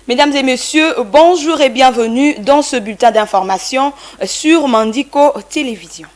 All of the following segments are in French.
Mesdames et messieurs, bonjour et bienvenue dans ce bulletin d'information sur Mandiko Télévision.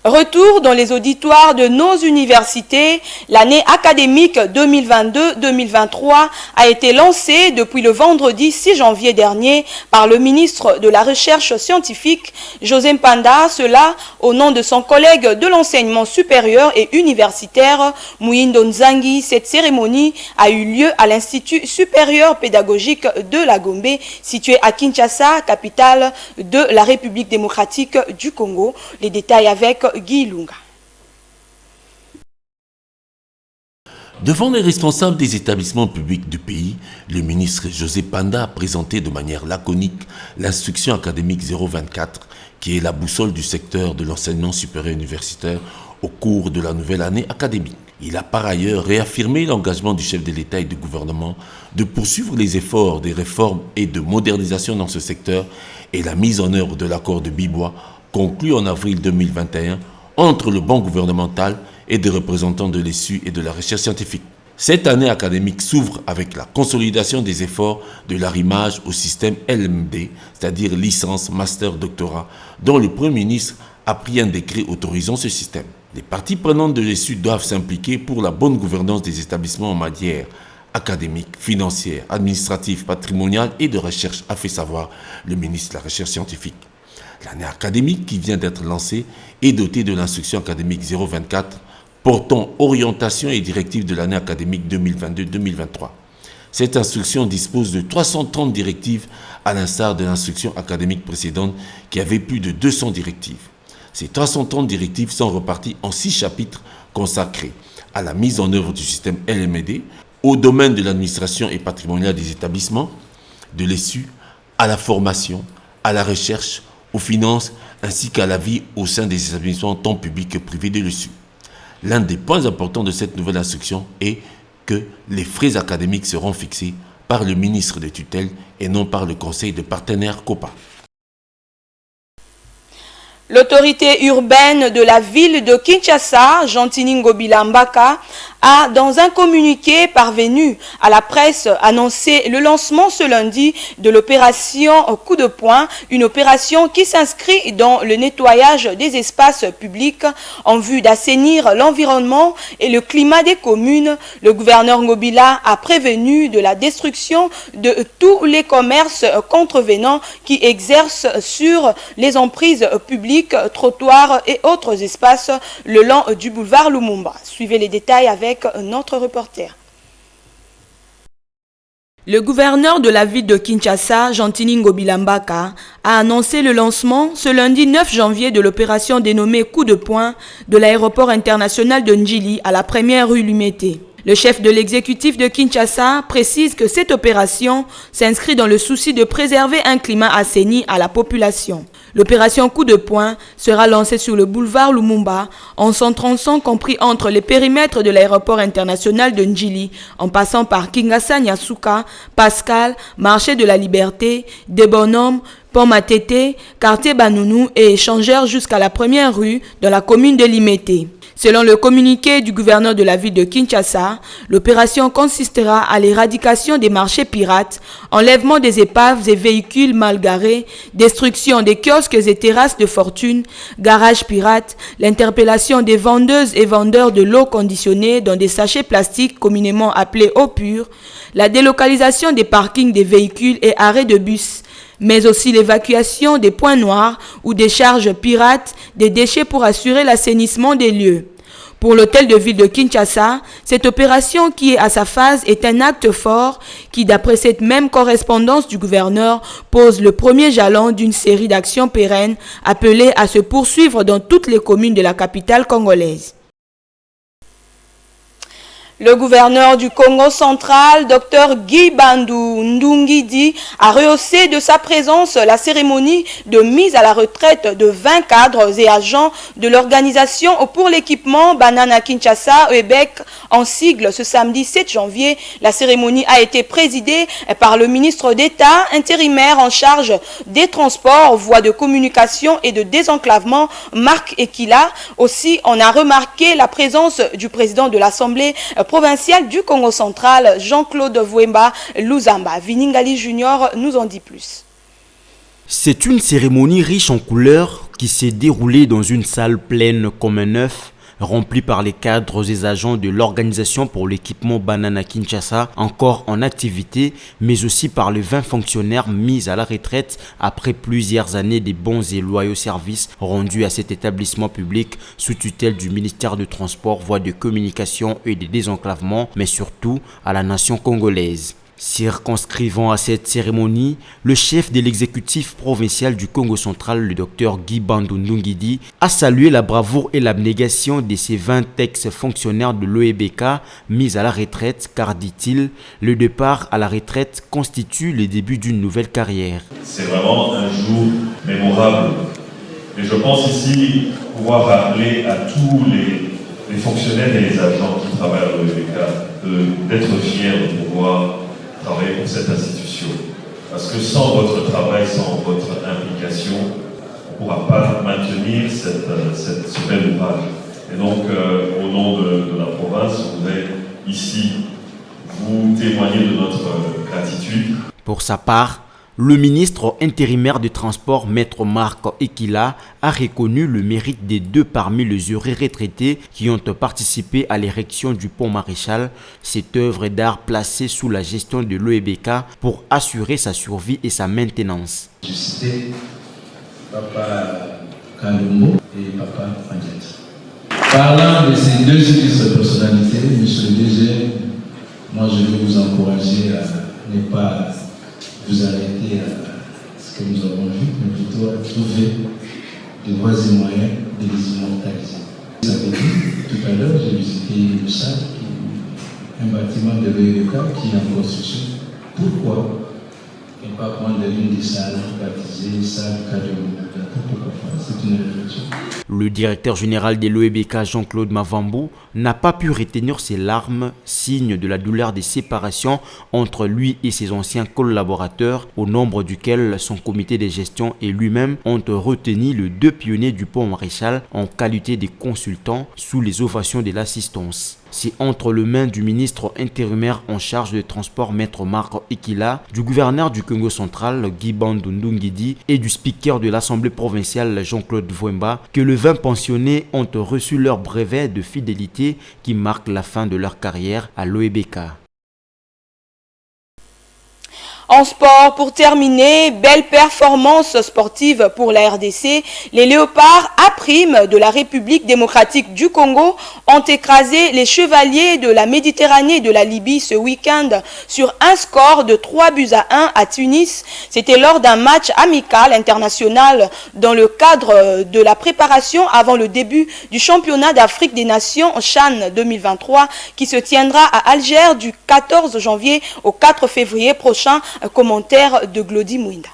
Retour dans les auditoires de nos universités, l'année académique 2022-2023 a été lancée depuis le vendredi 6 janvier dernier par le ministre de la Recherche scientifique, José Mpanda, cela au nom de son collègue de l'enseignement supérieur et universitaire, Muindo Nzangi. Cette cérémonie a eu lieu à l'Institut supérieur pédagogique de la Gombe, situé à Kinshasa, capitale de la République démocratique du Congo. Les détails avec Guy Lunga. Devant les responsables des établissements publics du pays, le ministre José Mpanda a présenté de manière laconique l'instruction académique 024, qui est la boussole du secteur de l'enseignement supérieur universitaire au cours de la nouvelle année académique. Il a par ailleurs réaffirmé l'engagement du chef de l'État et du gouvernement de poursuivre les efforts des réformes et de modernisation dans ce secteur et la mise en œuvre de l'accord de Bibois conclu en avril 2021 entre le banc gouvernemental et des représentants de l'ESU et de la recherche scientifique. Cette année académique s'ouvre avec la consolidation des efforts de l'arrimage au système LMD, c'est-à-dire licence, master, doctorat, dont le Premier ministre a pris un décret autorisant ce système. Les parties prenantes de l'ESU doivent s'impliquer pour la bonne gouvernance des établissements en matière académique, financière, administrative, patrimoniale et de recherche, a fait savoir le ministre de la Recherche scientifique. L'année académique qui vient d'être lancée est dotée de l'instruction académique 024 portant orientation et directives de l'année académique 2022-2023. Cette instruction dispose de 330 directives à l'instar de l'instruction académique précédente qui avait plus de 200 directives. Ces 330 directives sont reparties en 6 chapitres consacrés à la mise en œuvre du système LMD, au domaine de l'administration et patrimoniale des établissements, de l'ESU, à la formation, à la recherche, aux finances ainsi qu'à la vie au sein des établissements tant publics que privés de l'ESU. L'un des points importants de cette nouvelle instruction est que les frais académiques seront fixés par le ministre de tutelle et non par le conseil de partenaires COPA. L'autorité urbaine de la ville de Kinshasa, Jantini Ngobila Mbaka, a, dans un communiqué parvenu à la presse, annoncé le lancement ce lundi de l'opération Coup de poing, une opération qui s'inscrit dans le nettoyage des espaces publics en vue d'assainir l'environnement et le climat des communes. Le gouverneur Ngobila a prévenu de la destruction de tous les commerces contrevenants qui exercent sur les emprises publiques, trottoirs et autres espaces le long du boulevard Lumumba. Suivez les détails avec notre reporter. Le gouverneur de la ville de Kinshasa, Jantini Ngobila Mbaka, a annoncé le lancement ce lundi 9 janvier de l'opération dénommée Coup de poing de l'aéroport international de Njili à la première rue Lumete. Le chef de l'exécutif de Kinshasa précise que cette opération s'inscrit dans le souci de préserver un climat assaini à la population. L'opération Coup de poing sera lancée sur le boulevard Lumumba en son tronçon compris entre les périmètres de l'aéroport international de Njili en passant par Kingasa Nyasuka, Pascal, Marché de la Liberté, Des Bonhommes, Pont Matete, Quartier Banounou et échangeurs jusqu'à la première rue dans la commune de Limete. Selon le communiqué du gouverneur de la ville de Kinshasa, l'opération consistera à l'éradication des marchés pirates, enlèvement des épaves et véhicules mal garés, destruction des kiosques et terrasses de fortune, garages pirates, l'interpellation des vendeuses et vendeurs de l'eau conditionnée dans des sachets plastiques communément appelés eau pure, la délocalisation des parkings des véhicules et arrêts de bus, mais aussi l'évacuation des points noirs ou des charges pirates des déchets pour assurer l'assainissement des lieux. Pour l'hôtel de ville de Kinshasa, cette opération qui est à sa phase est un acte fort qui, d'après cette même correspondance du gouverneur, pose le premier jalon d'une série d'actions pérennes appelées à se poursuivre dans toutes les communes de la capitale congolaise. Le gouverneur du Congo central, Dr Guy Bandou Ndungidi, a rehaussé de sa présence la cérémonie de mise à la retraite de 20 cadres et agents de l'organisation pour l'équipement Banana Kinshasa EBEC en sigle ce samedi 7 janvier. La cérémonie a été présidée par le ministre d'État intérimaire en charge des transports, voies de communication et de désenclavement, Marc Ekila. Aussi, on a remarqué la présence du président de l'Assemblée provincial du Congo central, Jean-Claude Vouemba Luzamba. Viningali Junior nous en dit plus. C'est une cérémonie riche en couleurs qui s'est déroulée dans une salle pleine comme un œuf, remplie par les cadres et agents de l'Organisation pour l'équipement Banana Kinshasa, encore en activité, mais aussi par les 20 fonctionnaires mis à la retraite après plusieurs années de bons et loyaux services rendus à cet établissement public sous tutelle du ministère du Transport, voies de communication et de désenclavement, mais surtout à la nation congolaise. Circonscrivant à cette cérémonie, le chef de l'exécutif provincial du Congo central, le docteur Guy Bandou Ndungidi, a salué la bravoure et l'abnégation de ces 20 ex-fonctionnaires de l'OEBK mis à la retraite, car, dit-il, le départ à la retraite constitue le début d'une nouvelle carrière. C'est vraiment un jour mémorable. Et je pense ici pouvoir rappeler à tous les fonctionnaires et les agents qui travaillent à l'OEBK d'être fiers de pouvoir travailler pour cette institution. Parce que sans votre travail, sans votre implication, on ne pourra pas maintenir ce bel ouvrage. Et donc, au nom de la province, je voudrais ici vous témoigner de notre gratitude. Pour sa part, le ministre intérimaire du Transport, Maître Marc Ekila, a reconnu le mérite des deux parmi les heureux retraités qui ont participé à l'érection du pont Maréchal, cette œuvre d'art placée sous la gestion de l'OEBK pour assurer sa survie et sa maintenance. Je citais Papa Kalumbo et Papa Fandiat. Parlant de ces deux illustres personnalités, monsieur le DG, moi je veux vous encourager à ne pas vous arrêter à ce que nous avons vu, mais plutôt à trouver des voies et moyens de les immortaliser. Vous avez dit, tout à l'heure, j'ai visité le SAD, un bâtiment de l'OEBK qui est en construction. Pourquoi ne pas prendre l'une des salles baptisées salle Kademou? Pourquoi pas? C'est une réflexion. Le directeur général de l'OEBK, Jean-Claude Mavambo, n'a pas pu retenir ses larmes, signe de la douleur des séparations entre lui et ses anciens collaborateurs, au nombre duquel son comité de gestion et lui-même ont retenu les deux pionniers du pont Maréchal en qualité de consultants sous les ovations de l'assistance. C'est entre les mains du ministre intérimaire en charge de transport, Maître Marc Ekila, du gouverneur du Congo central, Guy Bandou Ndungidi, et du speaker de l'Assemblée provinciale, Jean-Claude Vouemba, que les 20 pensionnés ont reçu leur brevet de fidélité qui marque la fin de leur carrière à l'OEBK. En sport, pour terminer, belle performance sportive pour la RDC. Les Léopards A' de la République démocratique du Congo ont écrasé les Chevaliers de la Méditerranée et de la Libye ce week-end sur un score de 3-1 à Tunis. C'était lors d'un match amical international dans le cadre de la préparation avant le début du championnat d'Afrique des Nations CHAN 2023 qui se tiendra à Alger du 14 janvier au 4 février prochain. Commentaire de Glody Mouinda.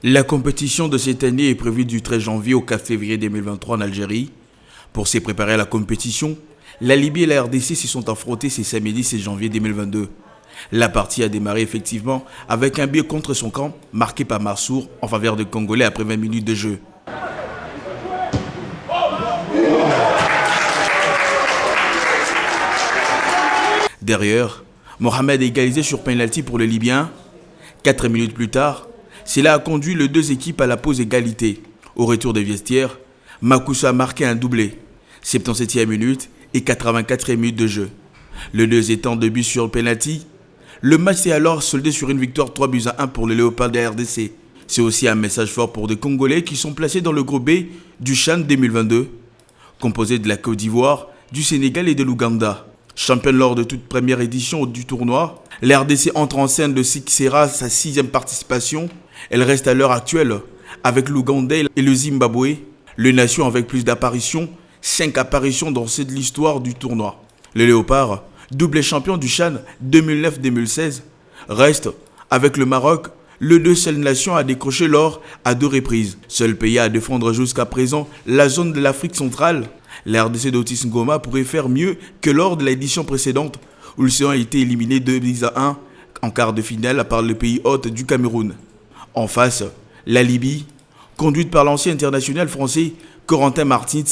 La compétition de cette année est prévue du 13 janvier au 4 février 2023 en Algérie. Pour se préparer à la compétition, la Libye et la RDC se sont affrontés ce samedi 16 janvier 2022. La partie a démarré effectivement avec un but contre son camp marqué par Marsour en faveur des Congolais après 20 minutes de jeu. Derrière, Mohamed a égalisé sur penalty pour les Libyens. 4 minutes plus tard, cela a conduit les deux équipes à la pause égalité. Au retour des vestiaires, Makusa a marqué un doublé, 77e minute et 84e minute de jeu. Les deux étant de buts sur penalty, le match s'est alors soldé sur une victoire 3-1 pour les Léopards de la RDC. C'est aussi un message fort pour des Congolais qui sont placés dans le groupe B du CHAN 2022, composé de la Côte d'Ivoire, du Sénégal et de l'Ouganda. Championne lors de toute première édition du tournoi, la RDC entre en scène de ce qui sera sa 6e participation. Elle reste à l'heure actuelle, avec l'Ouganda et le Zimbabwe, les nations avec plus d'apparitions, 5 apparitions dans cette l'histoire du tournoi. Les Léopards, double champion du CHAN 2009-2016, restent, avec le Maroc, les deux seules nations à décrocher l'or à 2 reprises. Seul pays à défendre jusqu'à présent la zone de l'Afrique centrale. La RDC d'Otis Ngoma pourrait faire mieux que lors de l'édition précédente où le Sénégal a été éliminé 2-1 en quart de finale par le pays hôte du Cameroun. En face, la Libye, conduite par l'ancien international français Corentin Martins,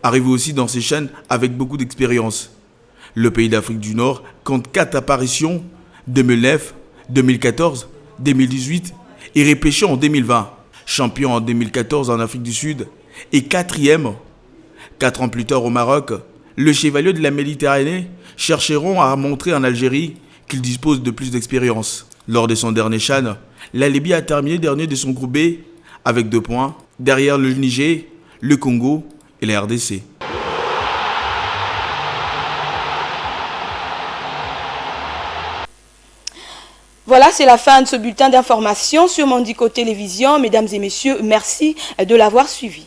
arrive aussi dans ces chaînes avec beaucoup d'expérience. Le pays d'Afrique du Nord compte 4 apparitions, 2009, 2014, 2018 et repêché en 2020. Champion en 2014 en Afrique du Sud et 4e. 4 ans plus tard au Maroc, le chevalier de la Méditerranée chercheront à montrer en Algérie qu'il dispose de plus d'expérience. Lors de son dernier CHAN, la Libye a terminé dernier de son groupe B avec 2 points, derrière le Niger, le Congo et la RDC. Voilà, c'est la fin de ce bulletin d'information sur Mandico Télévision. Mesdames et messieurs, merci de l'avoir suivi.